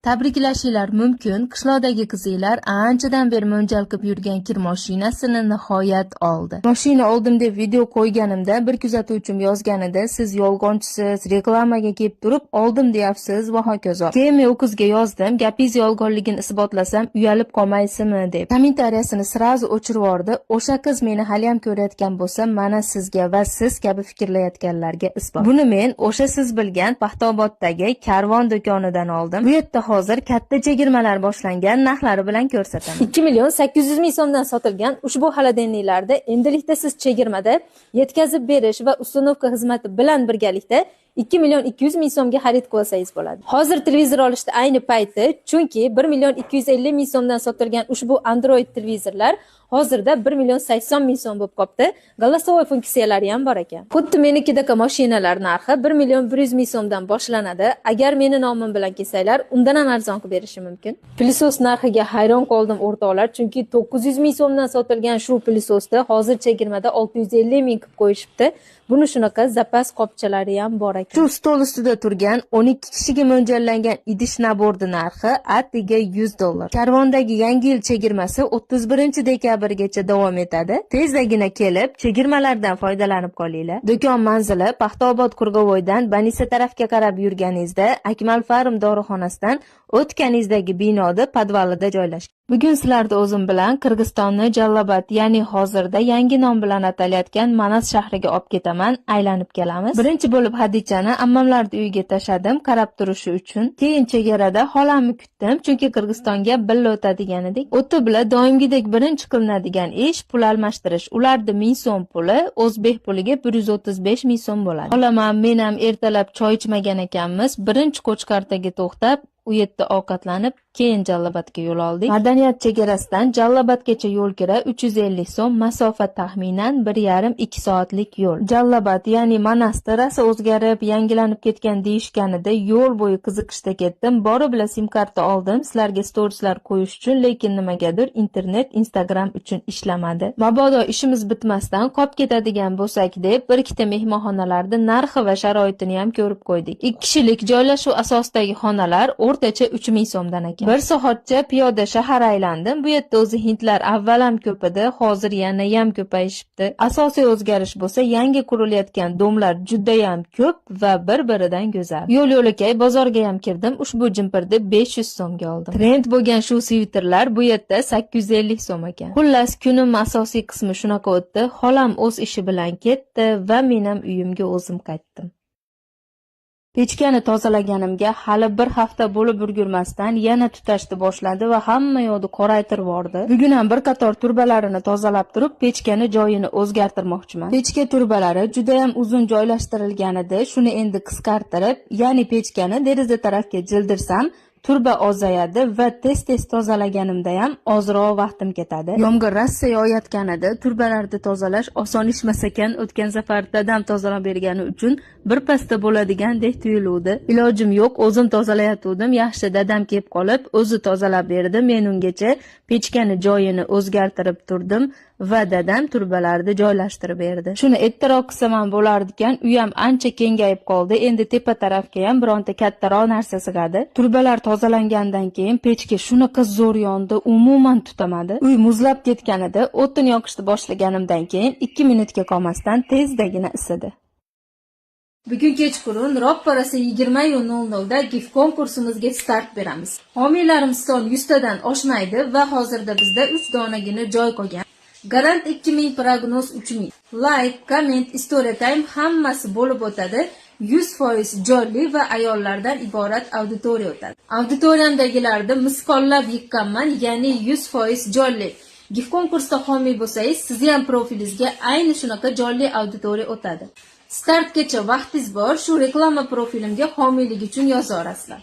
Tabriklashinglar mumkin. Qishloqdagi qizinglar anchadan beri mo'ljal qilib yurgan kir mashinasini nihoyat oldi. Mashina oldim deb video qo'yganimda bir kuzatuvchim yozganida siz yolg'onchisiz, reklamaga kelib turib oldim deyapsiz va hokazo. Keyin men u qizga yozdim, gapingiz yolg'onligini isbotlasam uyalib qolmaysizmi deb. Kommentariyasini sirazu o'chirib yubordi. O'sha qiz meni hali ham ko'rayotgan bo'lsa, mana sizga va siz kabi fikrlayotganlarga isbot. Buni men o'sha siz bilgan Paxtaoboddagi Karvon do'konidan oldim. Bu yerda hozir katta chegirmalar boshlangan, narxlari bilan ko'rsataman. 2 million 800 ming so'mdan sotilgan ushbu xolodilniklarda endilikda siz chegirmada yetkazib berish va ustanovka xizmati bilan birgalikda 2 million 200 ming so'mga xarid qilsangiz bo'ladi. Hozir televizor olishda ayni payti, chunki 1 million 250 ming so'mdan sotilgan ushbu Android televizorlar hozirda 1 million 80 ming so'm bo'lib qopti. Голосовой funksiyalari ham bor ekan. Xuddi menikidagi mashinalar narxi 1 million 100 ming so'mdan boshlanadi. Agar meni nomim bilan kelsanglar, undan ham arzon qilib berishim mumkin. Pilisos narxiga hayron qoldim o'rtoqlar, chunki 900 ming so'mdan sotilgan shu pilisosda hozir chegirmada 650 ming qilib qo'yishibdi. Buni shunaqa zapas qopchalari ham bor ekan. Shu stol ustida turgan 12 kishiga mo'ljallangan idish nabordi narxi atiga $100. Karvondagi yangi yil chegirmasi 31 dekabrgacha davom etadi. Tezdagina kelib, chegirmalardan foydalanib qolinglar. Do'kon manzili Paxtaobod Qurg'avoydan Banisa tarafga qarab yurganingizda Akmal Farm dorixonasidan o'tganingizdagi binoda podvalida joylashgan. Bugun sizlarda o'zim bilan Qirg'izistonni Jallobod, ya'ni hozirda yangi nom bilan atalayotgan Manas shahriga olib ketaman, aylanib kelamiz. Birinchi bo'lib Hadichani ammamlarning uyiga tashadim, qarab turishi uchun. Keyin chegarada xolamni kutdim, chunki Qirg'izistonga billa o'tadigan edik. O'ti bilan doimgidek birinchi qilinadigan ish pul almashtirish. Ularda 1000 so'm puli o'zbek puliga 135 ming so'm bo'ladi. Xolam ham men ham ertalab choy ichmagan ekanmiz. Birinchi Qo'chqartaga to'xtab, u yerda ovqatlanib, keyin Jallobodga yo'l oldik. Madaniyat chegarasidan Jallobodgacha yo'l kira 350 so'm, masofa taxminan 1,5-2 soatlik yo'l. Jallobod, ya'ni Manas terasi o'zgarib, yangilanib ketgan deyishganida yo'l bo'yi qiziqishda ketdim. Borib bilan sim karta oldim, sizlarga storieslar qo'yish uchun, lekin nimagadir internet, Instagram uchun ishlamadi. Mabodo ishimiz bitmasdan qolib ketadigan bo'lsak deb, bir ikkita mehmonxonalarda narxi va sharoitini ham ko'rib qo'ydik. 2 kishilik joylashuv asosidagi xonalar o'rtacha 3000 so'mdan ekan. Bir soatcha piyoda shahar aylandim. Bu yerda o'zi hindlar avval ham ko'p edi, hozir yana ham ko'payishibdi. Asosiy o'zgarish bo'lsa, yangi qurilayotgan domlar juda ham ko'p va bir-biridan go'zal. Yo'l-yo'lakay bozorga ham kirdim. Ushbu jimpirni 500 so'mga oldim. Trend bo'lgan shu sviterlar bu yerda 850 so'm ekan. Xullas, kunim asosiy qismi shunaqa o'tdi. Xolam o'z ishi bilan ketdi va men ham uyimga o'zim qaytdim. Pechkani tozalaganimga hali bir hafta bo'lib ulgurmasdan yana tutashni boshladi va hamma yoqni qoraytirib yubordi. Bugun ham bir qator turbalarini tozalab turib, pechkani joyini o'zgartirmoqchiman. Pechka turbalari juda ham uzun joylashtirilgan edi. Shuni endi qisqartirib, ya'ni pechkani deraza tarafga jildirsam, turba ozayadi va tez-tez tozalaganimda ham ozroq vaqtim ketadi. Yomg'ir rosa yog'ayotganida turbalarni tozalash oson ishmas ekan. O'tgan safar dadam tozalab bergani uchun bir pasda bo'ladigandek tuyuluvdi. Ilojim yo'q, o'zim tozalayotgandim. Yaxshi dadam kelib qolib, o'zi tozalab berdi. Men ungacha pechkani joyini o'zgartirib turdim va dadam turbalarni joylashtirib berdi. Shuni ertaroq qilsam ham bo'lardi ekan. Uyam ancha kengayib qoldi. Endi tepa tarafga ham bironta kattaroq narsa sig'adi. Turbalar tozalangandan keyin pechka shunaqa zo'r yondi, umuman tutamadi. Uy muzlab ketganida o'tini yoqishni boshlaganimdan keyin 2 minutga qolmasdan tezdagina isidi. Bugun kechqurun ropparasi 20:00 da gift konkursimizga start beramiz. Homiylarimiz son 100 tadan oshmaydi va hozirda bizda 3 donagina joy qolgan. Garant 2000, prognoz 3000. Like, comment, story time hammasi bo'lib o'tadi. 100% jonli va ayollardan iborat auditoriya o'tadi. Auditoriyamdagilarni misqollab yiqqanman, ya'ni 100% jonli. Gift konkursda homiy bo'lsangiz, sizni ham profilingizga ayni shunaqa jonli auditoriya o'tadi. Startgacha vaqtingiz bor, shu reklama profilimga homiylik uchun yoza olasizlar.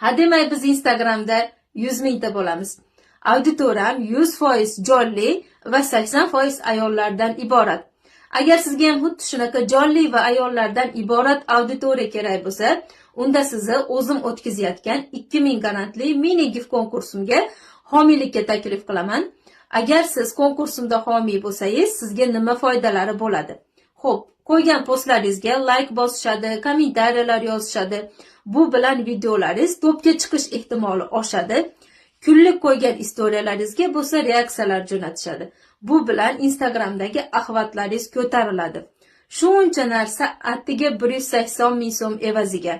Hademay biz Instagramda 100 mingta bo'lamiz. Auditoriyam 100% jonli va 80% ayollardan iborat. Agar sizga ham xuddi shunaqa jonli va ayollardan iborat auditoriya kerak bo'lsa, unda sizni o'zim o'tkazayotgan 2000 donatli mini gif konkursimga homiylikka taklif qilaman. Agar siz konkursimda homiy bo'lsangiz, sizga nima foydalari bo'ladi? Xo'p, qo'ygan postlaringizga like bosishadi, kommentariyalar yozishadi. Bu bilan videolaringiz topga chiqish ehtimoli oshadi. Kunlik qo'ygan istoriyalaringizga bo'lsa reaksiyalar jo'natishadi. Bu bilan Instagramdagi axvatlaringiz ko'tariladi. Shuncha narsa attiga 180 ming so'm evaziga.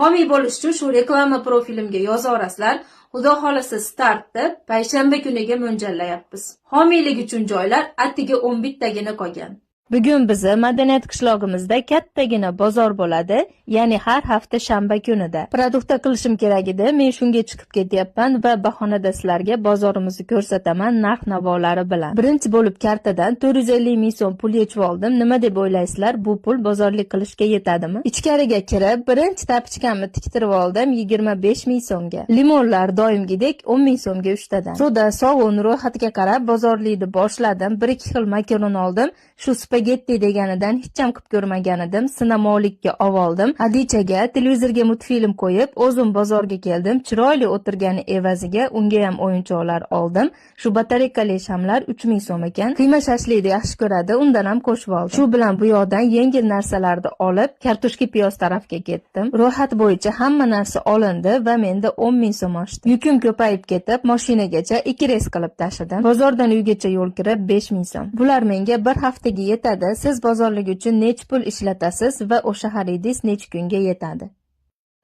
Homiy bo'lish uchun shu reklama profilimga yozaverasizlar. Xudo xolasa startni payshanba kuniga mo'ljallayapmiz. Homiylik uchun joylar attiga 11 tagina qolgan. Bugun bizni madaniyat qishlog'imizda kattagina bozor bo'ladi, ya'ni har hafta shanba kunida. Produktda qilishim kerak edi, men shunga chiqib ketyapman va bahonada sizlarga bozorimizni ko'rsataman narx-navolari bilan. Birinchi bo'lib kartadan 450 ming so'm pul yechib oldim. Nima deb o'ylaysizlar? Bu pul bozorlik qilishga yetadimi? Ichkariga kirib, birinchi tapichkamni tiktirib oldim 25 ming so'mga. Limonlar doimgidek 10 ming so'mga 3 tadan. Soda, sovun ro'yxatga qarab bozorlikni boshladim. 1-2 xil makaron oldim. Shu spagetti deganidan hech ham qilib ko'rmagan edim. Sinamolikka oldim. Hadichaga televizorga multfilm qo'yib, o'zim bozorga keldim. Chiroyli o'tirgani evaziga unga ham o'yinchoqlar oldim. Shu batareykali shamlar 3000 so'm ekan. Qiyma shashlikni yaxshi ko'radi, undan ham qo'shib oldim. Shu bilan bu yoqdan yengil narsalarni olib, kartoshka piyoz tarafga ketdim. Ro'yxat bo'yicha hamma narsa olindi va menda 10 ming so'm oshdi. Yukim ko'payib ketib, mashinagacha 2 reys qilib tashidim. Bozordan uygacha yo'l kirib 5 ming so'm. Bular menga bir hafta yetadi. Siz bozorlik uchun necha pul ishlatasiz va o'sha xaridingiz necha kunga yetadi?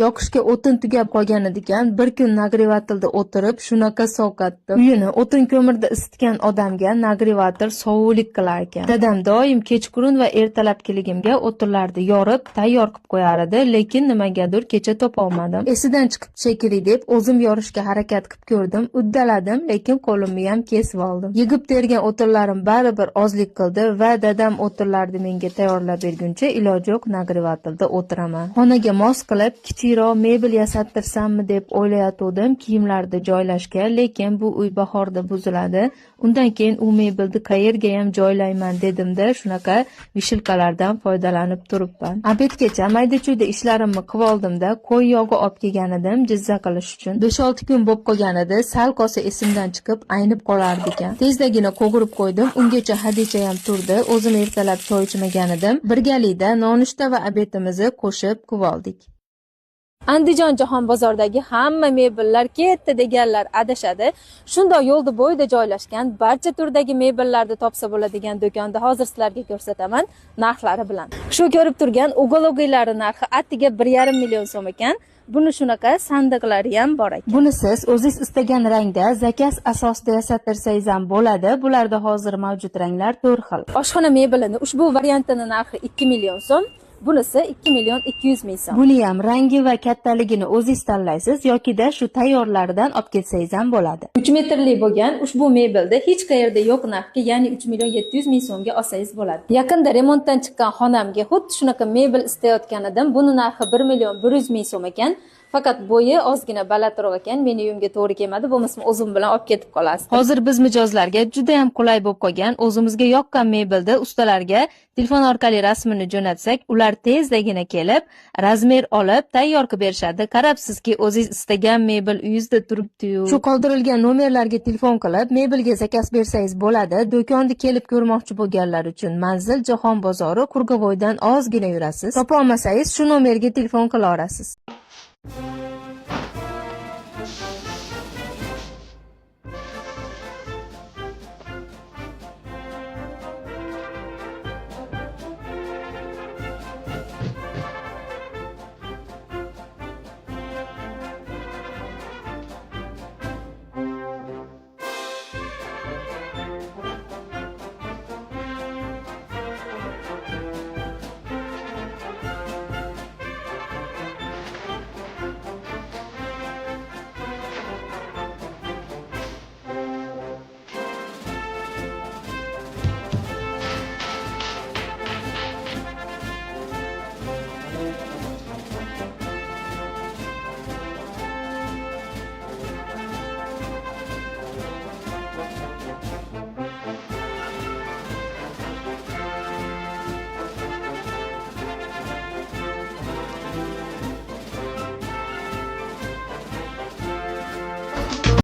Yoqishga o'tin tugab qolgan ekan, bir kun nagrevatorda o'tirib shunaqa sovqatdim. Uyini o'tin ko'mirda isitgan odamga nagrevator sovuqlik qilar ekan. Dadam doim kechqurun va ertalabkiligimga o'tinlarni yorib, tayyor qilib qo'yar edi, lekin nimagadir kecha topa olmadim. Esidan chiqib shekilli deb o'zim yorishga harakat qilib ko'rdim, uddaladim, lekin qo'limni ham kesib oldim. Yig'ib tergan o'tinlarim baribir ozlik qildi va dadam o'tinlarni menga tayyorlab berguncha iloji yo'q nagrevatorda o'tiraman. Xonaga mos qilib kichikroq mebel yasattirsammi deb o'ylayotgandim kiyimlarni joylashga, lekin bu uy bahorda buziladi. Undan keyin u mebelni qayerga ham joylayman dedimda, shunaqa vishilkalardan foydalanib turibman. Obedgacha mayda-chuyda ishlarimni qilib oldimda, qo'y yog'i olib kelgan edim jizza qilish uchun. 5-6 kun bo'lib qolgan edi, sal qosa esimdan chiqib aynib qolardi ekan. Tezdagina qo'g'irib qo'ydim. Ungacha Hadicha ham turdi. O'zim ertalab choy ichmagan edim. Birgalikda nonushta va obedimizni qo'shib qilib oldik. Andijon Jahon bozoridagi hamma mebellar ketdi deganlar adashadi. Shundoq yo'lda bo'yida joylashgan barcha turdagi mebellarni topsa bo'ladigan do'konda hozir sizlarga ko'rsataman narxlari bilan. Shu ko'rib turgan ugologiylari narxi attiga 1,5 million so'm ekan. Buni shunaqa sandiqlari ham bor ekan. Buni siz o'zingiz istagan rangda zakaz asosida yasattirsangiz ham bo'ladi. Bularda hozir mavjud ranglar 4 xil. Oshxona mebelini ushbu variantini narxi 2 million so'm. Bunisi 2 million 200 ming so'm. Buni ham rangi va kattaligini o'zingiz tanlaysiz yoki-da shu tayyorlaridan olib ketsangiz ham bo'ladi. 3 metrli bo'lgan ushbu mebelni hech qayerda yo'q narxga, ya'ni 3 million 700 ming so'mga olsangiz bo'ladi. Yaqinda remontdan chiqqan xonamga xuddi shunaqa mebel istayotgan edim. Buni narxi 1 million 100 ming so'm ekan. Faqat bo'yi ozgina balandroq ekan, meni uyimga to'g'ri kelmadi, bo'lmasa o'zim bilan olib ketib qolasiz. Hozir biz mijozlarga juda ham qulay bo'lib qolgan, o'zimizga yoqqan mebelni ustalarga telefon orqali rasmini jo'natsak, ular tezdagina kelib, razmer olib, tayyor qilib berishadi. Qarabsizki, o'zingiz istagan mebel uyingizda turibdi-yu. Shu qoldirilgan nomerlarga telefon qilib, mebelga zakaz bersangiz bo'ladi. Do'konni kelib ko'rmoqchi bo'lganlar uchun manzil Jahon bozori, Qurg'avoydan ozgina yurasiz. Topa olmasangiz, shu nomerga telefon qila olasiz.